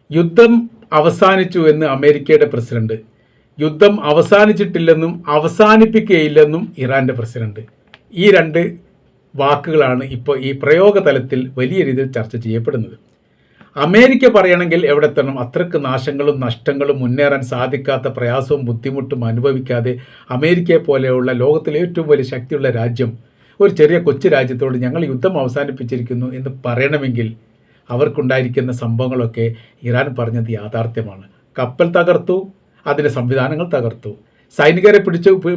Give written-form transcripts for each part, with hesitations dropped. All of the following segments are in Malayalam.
യുദ്ധം അവസാനിച്ചു എന്ന് അമേരിക്കയുടെ പ്രസിഡന്റ്, യുദ്ധം അവസാനിച്ചിട്ടില്ലെന്നും അവസാനിപ്പിക്കുകയില്ലെന്നും ഇറാൻ്റെ പ്രസിഡന്റ്. ഈ രണ്ട് വാക്കുകളാണ് ഇപ്പോൾ ഈ പ്രയോഗ തലത്തിൽ വലിയ രീതിയിൽ ചർച്ച ചെയ്യപ്പെടുന്നത്. അമേരിക്ക പറയണമെങ്കിൽ എവിടെ എത്തണം? അത്രയ്ക്ക് നാശങ്ങളും നഷ്ടങ്ങളും മുന്നേറാൻ സാധിക്കാത്ത പ്രയാസവും ബുദ്ധിമുട്ടും അനുഭവിക്കാതെ അമേരിക്കയെ പോലെയുള്ള ലോകത്തിലെ ഏറ്റവും വലിയ ശക്തിയുള്ള രാജ്യം ഒരു ചെറിയ കൊച്ചു രാജ്യത്തോട് ഞങ്ങൾ യുദ്ധം അവസാനിപ്പിച്ചിരിക്കുന്നു എന്ന് പറയണമെങ്കിൽ അവർക്കുണ്ടായിരിക്കുന്ന സംഭവങ്ങളൊക്കെ ഇറാൻ പറഞ്ഞത് യാഥാർത്ഥ്യമാണ്. കപ്പൽ തകർത്തു, അതിൻ്റെ സംവിധാനങ്ങൾ തകർത്തു, സൈനികരെ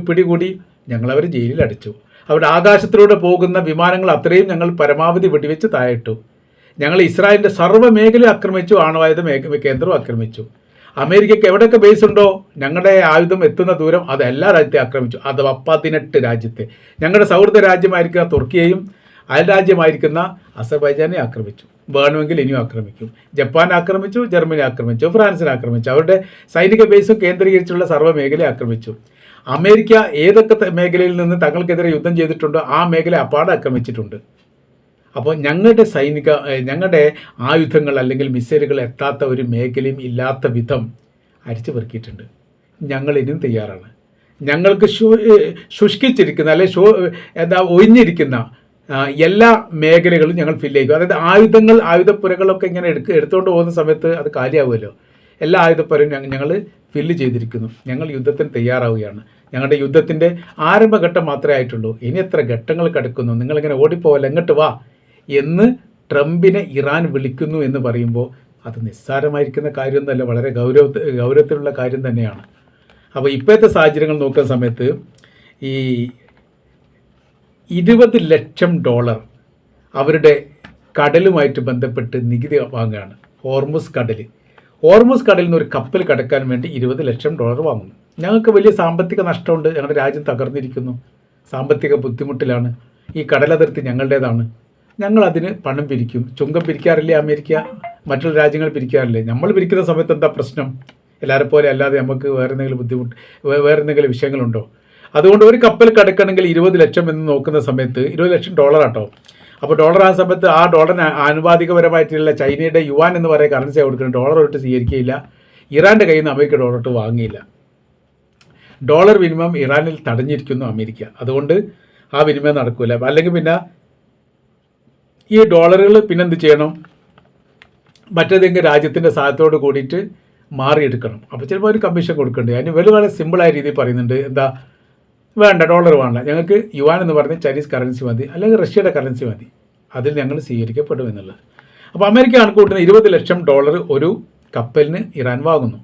പിടികൂടി, ഞങ്ങളവരെ ജയിലിൽ അടച്ചു, അവിടെ ആകാശത്തിലൂടെ പോകുന്ന വിമാനങ്ങൾ അത്രയും ഞങ്ങൾ പരമാവധി വെടിവെച്ച് താഴിട്ടു, ഞങ്ങൾ ഇസ്രായേലിൻ്റെ സർവ്വ മേഖല ആക്രമിച്ചു, ആണവായുധ കേന്ദ്രവും ആക്രമിച്ചു, അമേരിക്കയ്ക്ക് എവിടെയൊക്കെ ബേസ് ഉണ്ടോ ഞങ്ങളുടെ ആയുധം എത്തുന്ന ദൂരം അത് എല്ലാ രാജ്യത്തെ ആക്രമിച്ചു, അഥവാ 18 രാജ്യത്തെ, ഞങ്ങളുടെ സൗഹൃദ രാജ്യമായിരിക്കുന്ന തുർക്കിയെയും അയൽ രാജ്യമായിരിക്കുന്ന അസർബൈജാനെ ആക്രമിച്ചു, വേണമെങ്കിൽ ഇനിയും ആക്രമിക്കും, ജപ്പാൻ ആക്രമിച്ചു, ജർമ്മനി ആക്രമിച്ചു, ഫ്രാൻസിനെ ആക്രമിച്ചു, അവരുടെ സൈനിക ബേസും കേന്ദ്രീകരിച്ചുള്ള സർവ്വ മേഖലയെ ആക്രമിച്ചു. അമേരിക്ക ഏതൊക്കെ മേഖലയിൽ നിന്ന് തങ്ങൾക്കെതിരെ യുദ്ധം ചെയ്തിട്ടുണ്ടോ ആ മേഖല അപ്പാടെ ആക്രമിച്ചിട്ടുണ്ട്. അപ്പോൾ ഞങ്ങളുടെ ആയുധങ്ങൾ അല്ലെങ്കിൽ മിസൈലുകൾ എത്താത്ത ഒരു മേഖലയും ഇല്ലാത്ത വിധം അരിച്ചു പെറുക്കിയിട്ടുണ്ട്. ഞങ്ങളിനും തയ്യാറാണ്. ഞങ്ങൾക്ക് ശുഷ്കിച്ചിരിക്കുന്ന അല്ലെങ്കിൽ ഒഴിഞ്ഞിരിക്കുന്ന എല്ലാ മേഖലകളും ഞങ്ങൾ ഫില്ല് ചെയ്യും. അതായത് ആയുധപ്പുരകളൊക്കെ ഇങ്ങനെ എടുത്തുകൊണ്ട് പോകുന്ന സമയത്ത് അത് കാലിയാവുമല്ലോ. എല്ലാ ആയുധപ്പുരയും ഞങ്ങൾ ഫില്ല് ചെയ്തിരിക്കുന്നു. ഞങ്ങൾ യുദ്ധത്തിന് തയ്യാറാവുകയാണ്. ഞങ്ങളുടെ യുദ്ധത്തിൻ്റെ ആരംഭഘട്ടം മാത്രമേ ആയിട്ടുള്ളൂ. ഇനി എത്ര ഘട്ടങ്ങൾ കിടക്കുന്നു, നിങ്ങളിങ്ങനെ ഓടിപ്പോവല്ല, എങ്ങോട്ട് വാ എന്ന് ട്രംപിനെ ഇറാൻ വിളിക്കുന്നു എന്ന് പറയുമ്പോൾ അത് നിസ്സാരമായിരിക്കുന്ന കാര്യമൊന്നുമല്ല, വളരെ ഗൗരവത്തിലുള്ള കാര്യം തന്നെയാണ്. അപ്പോൾ ഇപ്പോഴത്തെ സാഹചര്യങ്ങൾ നോക്കുന്ന സമയത്ത് ഈ $20 ലക്ഷം അവരുടെ കടലുമായിട്ട് ബന്ധപ്പെട്ട് നികുതി വാങ്ങുകയാണ്. ഹോർമുസ് കടലിൽ നിന്ന് ഒരു കപ്പൽ കടക്കാൻ വേണ്ടി $20 ലക്ഷം വാങ്ങുന്നു. ഞങ്ങൾക്ക് വലിയ സാമ്പത്തിക നഷ്ടമുണ്ട്, ഞങ്ങളുടെ രാജ്യം തകർന്നിരിക്കുന്നു, സാമ്പത്തിക ബുദ്ധിമുട്ടിലാണ്, ഈ കടലതിർത്തി ഞങ്ങളുടേതാണ്, ഞങ്ങൾ അതിന് പണം പിരിക്കും. ചുങ്കം പിരിക്കാറില്ലേ അമേരിക്ക? മറ്റുള്ള രാജ്യങ്ങൾ പിരിക്കാറില്ലേ? നമ്മൾ പിരിക്കുന്ന സമയത്ത് എന്താ പ്രശ്നം? എല്ലാവരെ പോലെ അല്ലാതെ നമുക്ക് വേറെ എന്തെങ്കിലും വിഷയങ്ങളുണ്ടോ? അതുകൊണ്ട് ഒരു കപ്പൽ കടക്കണമെങ്കിൽ 20 ലക്ഷം എന്ന് നോക്കുന്ന സമയത്ത് $20 ലക്ഷം ആട്ടോ. അപ്പോൾ ഡോളർ ആ സമയത്ത് ആ ഡോളറിന് ആനുപാതികപരമായിട്ടുള്ള ചൈനയുടെ യുവാൻ എന്ന് പറയുന്ന കറൻസിയാണ് കൊടുക്കുന്നത്. ഡോളർ ഇട്ട് സ്വീകരിക്കുകയില്ല. ഇറാൻ്റെ കയ്യിൽ നിന്ന് അമേരിക്ക ഡോളർ ഇട്ട് വാങ്ങിയില്ല. ഡോളർ വിനിമയം ഇറാനിൽ തടഞ്ഞിരിക്കുന്നു അമേരിക്ക. അതുകൊണ്ട് ആ വിനിമയം നടക്കില്ല. അല്ലെങ്കിൽ പിന്നെ ഈ ഡോളറുകൾ പിന്നെന്ത് ചെയ്യണം? മറ്റേതെങ്കിലും രാജ്യത്തിൻ്റെ സഹായത്തോട് കൂടിയിട്ട് മാറിയെടുക്കണം. അപ്പോൾ ചിലപ്പോൾ ഒരു കമ്മീഷൻ കൊടുക്കേണ്ടി. അതിന് വളരെ സിമ്പിളായ രീതിയിൽ പറയുന്നുണ്ട്. എന്താ വേണ്ട, ഡോളർ വേണ്ട, ഞങ്ങൾക്ക് യുവാൻ എന്ന് പറഞ്ഞ് ചൈനീസ് കറൻസി മതി, അല്ലെങ്കിൽ റഷ്യയുടെ കറൻസി മതി, അതിൽ ഞങ്ങൾ സ്വീകരിക്കപ്പെടും എന്നുള്ളത്. അപ്പോൾ അമേരിക്ക കണക്കുകൂട്ടുന്ന $20 ലക്ഷം ഒരു കപ്പലിന് ഇറാൻ വാങ്ങുന്നു.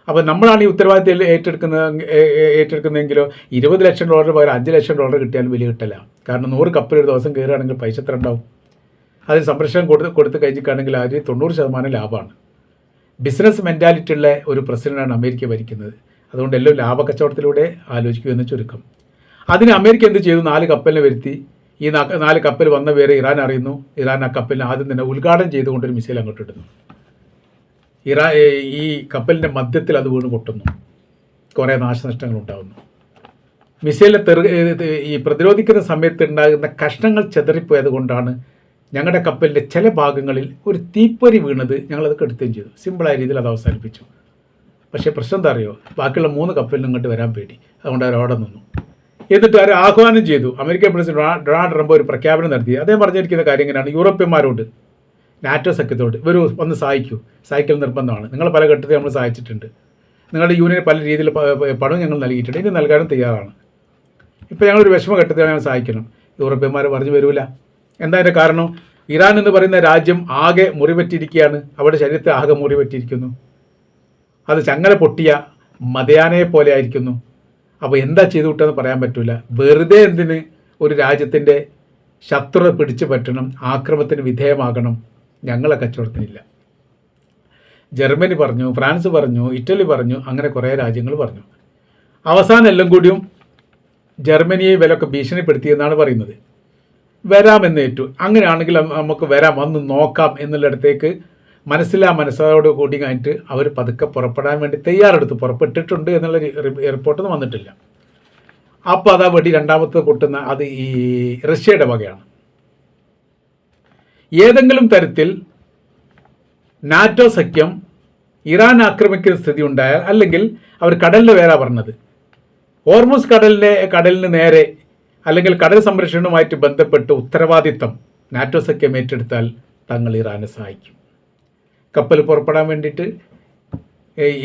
അപ്പോൾ നമ്മളാണ് ഈ ഉത്തരവാദിത്തം ഏറ്റെടുക്കുന്നതെങ്കിലോ $20 ലക്ഷം പകരം $5 ലക്ഷം കിട്ടിയാലും വലിയ കിട്ടില്ല. കാരണം 100 കപ്പൽ ഒരു ദിവസം കയറുകയാണെങ്കിൽ പൈസ എത്ര ഉണ്ടാവും? അതിന് സംരക്ഷണം കൊടുത്ത് കഴിഞ്ഞിട്ടാണെങ്കിൽ അതിന് 90% ലാഭമാണ്. ബിസിനസ് മെൻറ്റാലിറ്റി ഉള്ള ഒരു പ്രസിഡന്റാണ് അമേരിക്ക ഭരിക്കുന്നത്. അതുകൊണ്ട് എല്ലാം ലാഭക്കച്ചവടത്തിലൂടെ ആലോചിക്കുമെന്ന് ചുരുക്കം. അതിന് അമേരിക്ക എന്ത് ചെയ്തു? 4 കപ്പലിനെ വരുത്തി. ഈ 4 കപ്പൽ വന്ന പേര് ഇറാൻ അറിയുന്നു. ഇറാൻ ആ കപ്പലിനെ ആദ്യം തന്നെ ഉദ്ഘാടനം ചെയ്തുകൊണ്ടൊരു മിസൈൽ അങ്ങോട്ട് ഇടുന്നു. ഈ കപ്പലിൻ്റെ മധ്യത്തിൽ അത് വീണ് പൊട്ടുന്നു. കുറേ നാശനഷ്ടങ്ങൾ ഉണ്ടാകുന്നു. മിസൈലിനെ ഈ പ്രതിരോധിക്കുന്ന സമയത്ത് ഉണ്ടാകുന്ന കഷ്ണങ്ങൾ ചെതറിപ്പോയത് കൊണ്ടാണ് ഞങ്ങളുടെ കപ്പലിൻ്റെ ചില ഭാഗങ്ങളിൽ ഒരു തീപ്പൊരി വീണത്. ഞങ്ങളത് കെടുത്തുകയും ചെയ്തു. സിമ്പിളായ രീതിയിൽ അത് അവസാനിപ്പിച്ചു. പക്ഷേ പ്രശ്നം എന്താ അറിയോ? ബാക്കിയുള്ള 3 കപ്പലിനും ഇങ്ങോട്ട് വരാൻ പേടി. അതുകൊണ്ട് അവർ അവിടെ നിന്നു. എന്നിട്ട് അവർ ആഹ്വാനം ചെയ്തു. അമേരിക്കൻ പ്രസിഡന്റ് ഡൊണാൾഡ് ട്രംപ് ഒരു പ്രഖ്യാപനം നടത്തി. അദ്ദേഹം പറഞ്ഞിരിക്കുന്ന കാര്യം എങ്ങനെയാണ്? യൂറോപ്യന്മാരോട്, നാറ്റോ സഖ്യത്തോട് ഇവർ വന്ന് സഹായിക്കൽ നിർബന്ധമാണ്. നിങ്ങൾ പല ഘട്ടത്തിൽ നമ്മൾ സഹായിച്ചിട്ടുണ്ട്. നിങ്ങളുടെ യൂണിയന് പല രീതിയിൽ പണം ഞങ്ങൾ നൽകിയിട്ടുണ്ട്, ഇനി നൽകാനും തയ്യാറാണ്. ഇപ്പോൾ ഞങ്ങളൊരു വിഷമഘട്ടത്തിൽ ഞങ്ങൾ സഹായിക്കണം. യൂറോപ്യന്മാർ പറഞ്ഞു വരൂല. എന്താ അതിൻ്റെ കാരണം? ഇറാൻ എന്ന് പറയുന്ന രാജ്യം ആകെ മുറിപറ്റിയിരിക്കുകയാണ്. അവരുടെ ശരീരത്തെ ആകെ മുറിപറ്റിയിരിക്കുന്നു. അത് ചങ്ങല പൊട്ടിയ മതയാനയെ പോലെ ആയിരിക്കുന്നു. അപ്പോൾ എന്താ ചെയ്തു വിട്ടെന്ന് പറയാൻ പറ്റില്ല. വെറുതെ എന്തിന് ഒരു രാജ്യത്തിൻ്റെ ശത്രുത പിടിച്ചു പറ്റണം, ആക്രമണത്തിന് വിധേയമാകണം? ഞങ്ങളെ കച്ചവടത്തിനില്ല. ജർമ്മനി പറഞ്ഞു, ഫ്രാൻസ് പറഞ്ഞു, ഇറ്റലി പറഞ്ഞു, അങ്ങനെ കുറേ രാജ്യങ്ങൾ പറഞ്ഞു. അവസാനം എല്ലാം കൂടിയും ജർമ്മനിയെ ഇവരൊക്കെ ഭീഷണിപ്പെടുത്തിയെന്നാണ് പറയുന്നത്. വരാമെന്നേറ്റു. അങ്ങനെയാണെങ്കിൽ നമുക്ക് വരാം, വന്ന് നോക്കാം എന്നുള്ളിടത്തേക്ക് മനസ്സോട് കൂടി കഴിഞ്ഞിട്ട് അവർ പതുക്കെ പുറപ്പെടാൻ വേണ്ടി പുറപ്പെട്ടിട്ടുണ്ട് എന്നുള്ള റിപ്പോർട്ടൊന്നും വന്നിട്ടില്ല. അപ്പോൾ അതാ വെടി രണ്ടാമത്തെ പൊട്ടുന്ന അത് ഈ റഷ്യയുടെ വകയാണ്. ഏതെങ്കിലും തരത്തിൽ നാറ്റോ സഖ്യം ഇറാൻ ആക്രമിക്കുന്ന സ്ഥിതി ഉണ്ടായാൽ, അല്ലെങ്കിൽ അവർ കടലിൻ്റെ പേരാ പറഞ്ഞത്, ഹോർമുസ് കടലിന് നേരെ അല്ലെങ്കിൽ കടൽ സംരക്ഷണവുമായിട്ട് ബന്ധപ്പെട്ട് ഉത്തരവാദിത്തം നാറ്റോ സഖ്യം ഏറ്റെടുത്താൽ തങ്ങൾ ഇറാനെ സഹായിക്കും. കപ്പൽ പുറപ്പെടാൻ വേണ്ടിയിട്ട്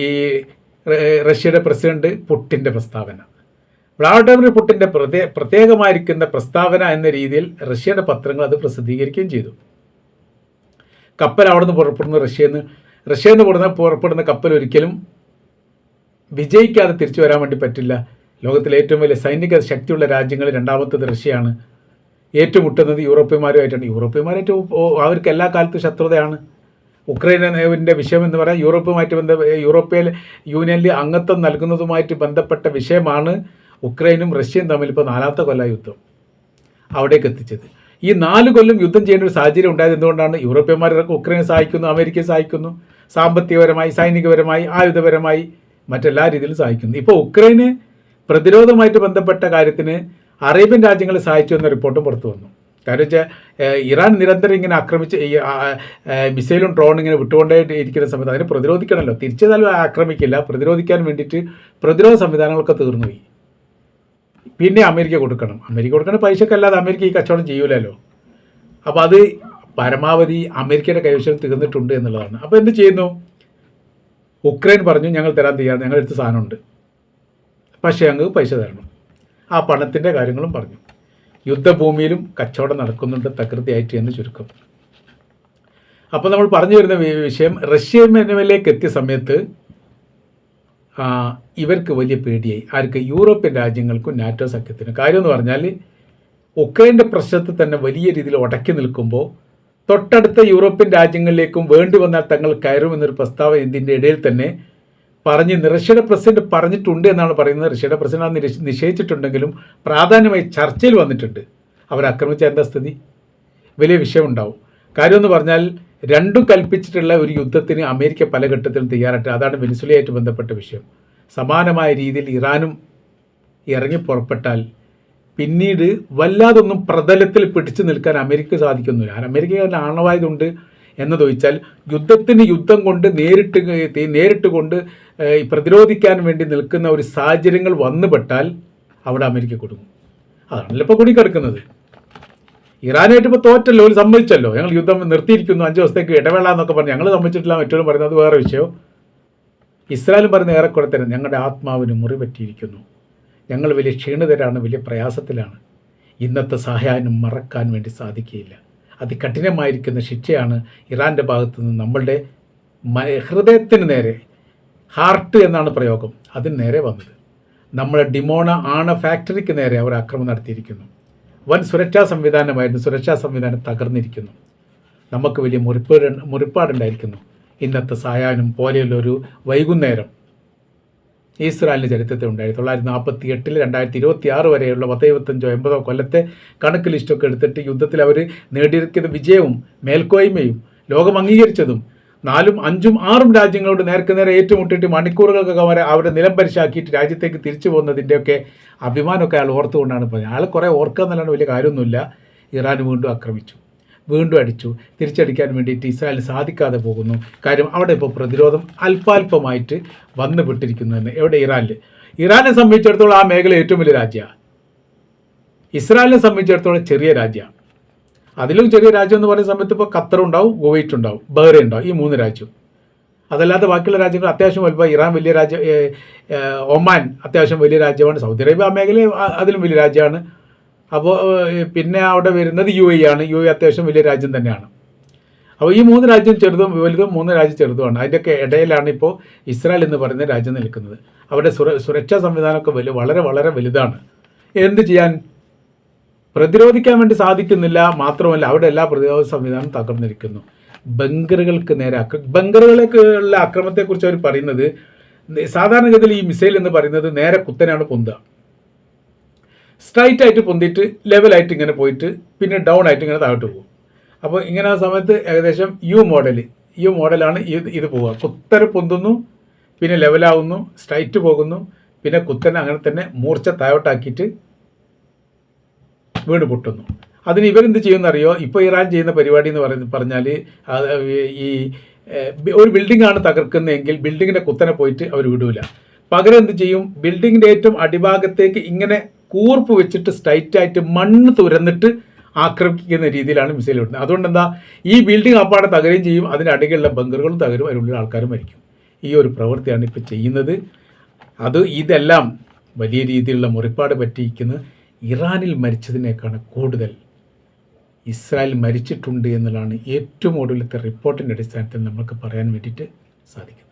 ഈ റഷ്യയുടെ പ്രസിഡന്റ് പുട്ടിൻ്റെ പ്രസ്താവന, വ്ളാഡിമിർ പുട്ടിൻ്റെ പ്രത്യേകമായിരിക്കുന്ന പ്രസ്താവന എന്ന രീതിയിൽ റഷ്യയുടെ പത്രങ്ങൾ അത് പ്രസിദ്ധീകരിക്കുകയും ചെയ്തു. കപ്പൽ അവിടെ നിന്ന് റഷ്യയിൽ നിന്ന് പുറപ്പെടുന്ന കപ്പൽ ഒരിക്കലും വിജയിക്കാതെ തിരിച്ചു വരാൻ വേണ്ടി പറ്റില്ല. ലോകത്തിലെ ഏറ്റവും വലിയ സൈനിക ശക്തിയുള്ള രാജ്യങ്ങളിൽ രണ്ടാമത്തത് റഷ്യയാണ്. ഏറ്റുമുട്ടുന്നത് യൂറോപ്യന്മാരുമായിട്ടാണ്. യൂറോപ്യന്മാരായിട്ട് അവർക്ക് എല്ലാ കാലത്തും ശത്രുതയാണ്. ഉക്രൈനിൻ്റെ വിഷയം എന്ന് പറയാൻ യൂറോപ്യൻ യൂണിയനിൽ അംഗത്വം നൽകുന്നതുമായിട്ട് ബന്ധപ്പെട്ട വിഷയമാണ് ഉക്രൈനും റഷ്യയും തമ്മിൽ ഇപ്പോൾ 4ാമത്തെ കൊല്ല യുദ്ധം അവിടേക്ക് എത്തിച്ചത്. ഈ 4 കൊല്ലം യുദ്ധം ചെയ്യേണ്ട ഒരു സാഹചര്യം ഉണ്ടായത് എന്തുകൊണ്ടാണ്? യൂറോപ്യന്മാരൊക്കെ ഉക്രൈനെ സഹായിക്കുന്നു, അമേരിക്കയെ സഹായിക്കുന്നു, സാമ്പത്തികപരമായി, സൈനികപരമായി, ആയുധപരമായി, മറ്റെല്ലാ രീതിയിലും സഹായിക്കുന്നു. ഇപ്പോൾ ഉക്രൈന് പ്രതിരോധമായിട്ട് ബന്ധപ്പെട്ട കാര്യത്തിന് അറേബ്യൻ രാജ്യങ്ങളെ സഹായിച്ചു എന്ന റിപ്പോർട്ടും പുറത്തു വന്നു. കാരണം വെച്ചാൽ ഇറാൻ നിരന്തരം ഇങ്ങനെ ആക്രമിച്ച് മിസൈലും ഡ്രോണും ഇങ്ങനെ വിട്ടുകൊണ്ടേ ഇരിക്കുന്ന സമയത്ത് അതിനെ പ്രതിരോധിക്കണമല്ലോ. തിരിച്ചേതായാലും ആക്രമിക്കില്ല. പ്രതിരോധിക്കാൻ വേണ്ടിയിട്ട് പ്രതിരോധ സംവിധാനങ്ങളൊക്കെ തീർന്നുപോയി. പിന്നെ അമേരിക്ക കൊടുക്കണം പൈസക്കല്ലാതെ അമേരിക്ക ഈ കച്ചവടം ചെയ്യൂലല്ലോ. അപ്പോൾ അത് പരമാവധി അമേരിക്കയുടെ കൈവശം തീർന്നിട്ടുണ്ട് എന്നുള്ളതാണ്. അപ്പോൾ എന്ത് ചെയ്യുന്നു? ഉക്രൈൻ പറഞ്ഞു ഞങ്ങൾ തരാൻ തയ്യാറാണ്, ഞങ്ങളെടുത്ത് സാധനമുണ്ട്, പക്ഷേ ഞങ്ങൾക്ക് പൈസ തരണം. ആ പണത്തിൻ്റെ കാര്യങ്ങളും പറഞ്ഞു. യുദ്ധഭൂമിയിലും കച്ചവടം നടക്കുന്നുണ്ട് തകൃതിയായിട്ട് എന്ന് ചുരുക്കം. അപ്പോൾ നമ്മൾ പറഞ്ഞു വരുന്ന വിഷയം, റഷ്യയിലേക്ക് എത്തിയ സമയത്ത് ഇവർക്ക് വലിയ പേടിയായി. ആർക്ക്? യൂറോപ്യൻ രാജ്യങ്ങൾക്കും നാറ്റോ സഖ്യത്തിനും. കാര്യം എന്ന് പറഞ്ഞാൽ ഉക്രൈൻ്റെ പ്രശ്നത്തിൽ തന്നെ വലിയ രീതിയിൽ ഉടക്കി നിൽക്കുമ്പോൾ തൊട്ടടുത്ത യൂറോപ്യൻ രാജ്യങ്ങളിലേക്കും വേണ്ടി വന്നാൽ തങ്ങൾ കയറുമെന്നൊരു പ്രസ്താവന ഇതിൻ്റെ ഇടയിൽ തന്നെ റഷ്യയുടെ പ്രസിഡന്റ് പറഞ്ഞിട്ടുണ്ട് എന്നാണ് പറയുന്നത്. റഷ്യയുടെ പ്രസിഡന്റ് അത് നിശ്ചയിച്ചിട്ടുണ്ടെങ്കിലും പ്രാധാന്യമായി ചർച്ചയിൽ വന്നിട്ടുണ്ട്. അവരാക്രമിച്ച എന്താ സ്ഥിതി? വലിയ വിഷയമുണ്ടാവും. കാര്യമെന്ന് പറഞ്ഞാൽ രണ്ടും കൽപ്പിച്ചിട്ടുള്ള ഒരു യുദ്ധത്തിന് അമേരിക്ക പല ഘട്ടത്തിലും തയ്യാറായിട്ട്, അതാണ് വെനിസ്വേലയായിട്ട് ബന്ധപ്പെട്ട വിഷയം. സമാനമായ രീതിയിൽ ഇറാനും ഇറങ്ങി പുറപ്പെട്ടാൽ പിന്നീട് വല്ലാതൊന്നും പ്രതലത്തിൽ പിടിച്ചു നിൽക്കാൻ അമേരിക്ക സാധിക്കുന്നില്ല. അമേരിക്ക ആണവായതുണ്ട് എന്നത് ചോദിച്ചാൽ യുദ്ധം കൊണ്ട് നേരിട്ട് കൊണ്ട് പ്രതിരോധിക്കാൻ വേണ്ടി നിൽക്കുന്ന ഒരു സാഹചര്യങ്ങൾ വന്നുപെട്ടാൽ അവിടെ അമേരിക്ക കൊടുക്കും. അതാണല്ലോ ഇപ്പോൾ കുടിക്കിടക്കുന്നത്. ഇറാനായിട്ട് ഇപ്പോൾ തോറ്റല്ലോ, ഒരു സമ്മതിച്ചല്ലോ, ഞങ്ങൾ യുദ്ധം നിർത്തിയിരിക്കുന്നു, 5 ദിവസത്തേക്ക് ഇടവേള എന്നൊക്കെ പറഞ്ഞു. ഞങ്ങൾ സമ്മതിച്ചിട്ടില്ല, മറ്റൊരു പറയുന്നത് വേറെ വിഷയം. ഇസ്രായേലും പറയുന്ന ഏറെക്കുറെ തന്നെ ഞങ്ങളുടെ ആത്മാവിന് മുറി പറ്റിയിരിക്കുന്നു, ഞങ്ങൾ വലിയ ക്ഷീണിതരാണ്, വലിയ പ്രയാസത്തിലാണ്, ഇന്നത്തെ സഹായം മറക്കാൻ വേണ്ടി സാധിക്കുകയില്ല. അതികഠിനമായിരിക്കുന്ന ശിക്ഷയാണ് ഇറാൻ്റെ ഭാഗത്തു നിന്ന് നമ്മളുടെ ഹൃദയത്തിന് നേരെ, ഹാർട്ട് എന്നാണ് പ്രയോഗം, അതിന് നേരെ വന്നത്. നമ്മുടെ ഡിമോണ ഫാക്ടറിക്ക് നേരെ അവർ ആക്രമണം നടത്തിയിരിക്കുന്നു. വൻ സുരക്ഷാ സംവിധാനമായിരുന്നു. സുരക്ഷാ സംവിധാനം തകർന്നിരിക്കുന്നു. നമുക്ക് വലിയ മുറിപ്പാടുണ്ടായിരിക്കുന്നു. ഇന്നത്തെ സായാഹ്നം പോലെയുള്ളൊരു വൈകുന്നേരം ഇസ്രായേലിൻ്റെ ചരിത്രത്തിൽ ഉണ്ടായി. 1948 2026 വരെയുള്ള 25-50 കൊല്ലത്തെ കണക്ക് ലിസ്റ്റൊക്കെ എടുത്തിട്ട് യുദ്ധത്തിൽ അവർ നേടിയിരിക്കുന്ന വിജയവും മേൽക്കോയ്മയും ലോകം അംഗീകരിച്ചതും 4, 5, 6 രാജ്യങ്ങളോട് നേരെ ഏറ്റുമുട്ടിയിട്ട് മണിക്കൂറുകൾക്കൊക്കെ അവരെ നിലം പരിശാക്കിയിട്ട് രാജ്യത്തേക്ക് തിരിച്ചു പോകുന്നതിൻ്റെയൊക്കെ അഭിമാനമൊക്കെ അയാൾ ഓർത്തുകൊണ്ടാണ് പറഞ്ഞത്. അയാൾ കുറേ ഓർക്കുക എന്നല്ലാണ്ട് വലിയ കാര്യമൊന്നുമില്ല. ഇറാൻ വീണ്ടും ആക്രമിച്ചു, വീണ്ടും അടിച്ചു. തിരിച്ചടിക്കാൻ വേണ്ടിയിട്ട് ഇസ്രായേലിന് സാധിക്കാതെ പോകുന്നു. കാര്യം അവിടെ ഇപ്പോൾ പ്രതിരോധം അല്പാൽപമായിട്ട് വന്നു വിട്ടിരിക്കുന്നതെന്ന്. എവിടെ? ഇറാനെ സംബന്ധിച്ചിടത്തോളം ആ മേഖല ഏറ്റവും വലിയ രാജ്യമാണ്. ഇസ്രായേലിനെ സംബന്ധിച്ചിടത്തോളം ചെറിയ രാജ്യമാണ്. അതിലും ചെറിയ രാജ്യം എന്ന് പറയുന്ന സമയത്ത് ഇപ്പോൾ ഖത്തറുണ്ടാവും, കുവൈറ്റ് ഉണ്ടാവും, ബഹ്റൈൻ ഉണ്ടാവും, ഈ 3 രാജ്യം. അതല്ലാതെ ബാക്കിയുള്ള രാജ്യങ്ങൾ അത്യാവശ്യം വലുപ്പം. ഇറാൻ വലിയ രാജ്യം, ഒമാൻ അത്യാവശ്യം വലിയ രാജ്യമാണ്, സൗദി അറേബ്യ ആ മേഖല അതിലും വലിയ രാജ്യമാണ്. അപ്പോൾ പിന്നെ അവിടെ വരുന്നത് UAE ആണ്. UAE അത്യാവശ്യം വലിയ രാജ്യം തന്നെയാണ്. അപ്പോൾ ഈ 3 രാജ്യം ചെറുതും വലുതും, 3 രാജ്യം ചെറുതുമാണ്. അതിൻ്റെയൊക്കെ ഇടയിലാണ് ഇപ്പോൾ ഇസ്രായേൽ എന്ന് പറയുന്ന രാജ്യം നിൽക്കുന്നത്. അവിടെ സുരക്ഷാ സംവിധാനമൊക്കെ വളരെ വളരെ വലുതാണ്. എന്ത് ചെയ്യാൻ? പ്രതിരോധിക്കാൻ വേണ്ടി സാധിക്കുന്നില്ല. മാത്രമല്ല അവിടെ എല്ലാ പ്രതിരോധ സംവിധാനം തകർന്നിരിക്കുന്നു. ബങ്കറുകൾക്ക് നേരെ ബങ്കറുകളിലേക്കുള്ള ആക്രമണത്തെക്കുറിച്ച് അവർ പറയുന്നത്, സാധാരണഗതിയിൽ ഈ മിസൈൽ എന്ന് പറയുന്നത് നേരെ കുത്തനെയാണ് പൊന്തുക. സ്ട്രൈറ്റ് ആയിട്ട് പൊന്തിയിട്ട് ലെവലായിട്ട് ഇങ്ങനെ പോയിട്ട് പിന്നെ ഡൗൺ ആയിട്ട് ഇങ്ങനെ താഴോട്ട് പോകും. അപ്പോൾ ഇങ്ങനെ ആ സമയത്ത് ഏകദേശം യു മോഡലാണ് ഇത് പോവുക. കുത്തനെ പൊന്തുന്നു, പിന്നെ ലെവലാവുന്നു, സ്ട്രൈറ്റ് പോകുന്നു, പിന്നെ കുത്തനെ അങ്ങനെ തന്നെ മൂർച്ച താഴോട്ടാക്കിയിട്ട് വീട് പൊട്ടുന്നു. അതിന് ഇവരെന്ത് ചെയ്യുമെന്നറിയോ? ഇപ്പോൾ ഇറാൻ ചെയ്യുന്ന പരിപാടി എന്ന് പറഞ്ഞാൽ ഈ ഒരു ബിൽഡിംഗ് ആണ് തകർക്കുന്നതെങ്കിൽ ബിൽഡിങ്ങിൻ്റെ കുത്തനെ പോയിട്ട് അവർ വിടൂല. പകരം എന്ത് ചെയ്യും, ബിൽഡിങ്ങിൻ്റെ ഏറ്റവും അടിഭാഗത്തേക്ക് ഇങ്ങനെ കൂർപ്പ് വെച്ചിട്ട് സ്ട്രൈറ്റായിട്ട് മണ്ണ് തുരന്നിട്ട് ആക്രമിക്കുന്ന രീതിയിലാണ് മിസൈൽ വിടുന്നത്. അതുകൊണ്ട് എന്താ, ഈ ബിൽഡിംഗ് അപ്പാടെ തകരുകയും ചെയ്യും, അതിൻ്റെ അടിയിലുള്ള ബങ്കറുകളും തകരും, അതിലുള്ള ആൾക്കാരും മരിക്കും. ഈ ഒരു പ്രവൃത്തിയാണ് ഇപ്പോൾ ചെയ്യുന്നത്. ഇതെല്ലാം വലിയ രീതിയിലുള്ള മുറിപ്പാട് പറ്റിയിരിക്കുന്നത് ഇറാനിൽ മരിച്ചതിനേക്കാണ് കൂടുതൽ ഇസ്രായേൽ മരിച്ചിട്ടുണ്ട് എന്നുള്ളതാണ് ഏറ്റവും ഒടുവിലത്തെ റിപ്പോർട്ടിൻ്റെ അടിസ്ഥാനത്തിൽ നമുക്ക് പറയാൻ വേണ്ടിയിട്ട് സാധിക്കുന്നത്.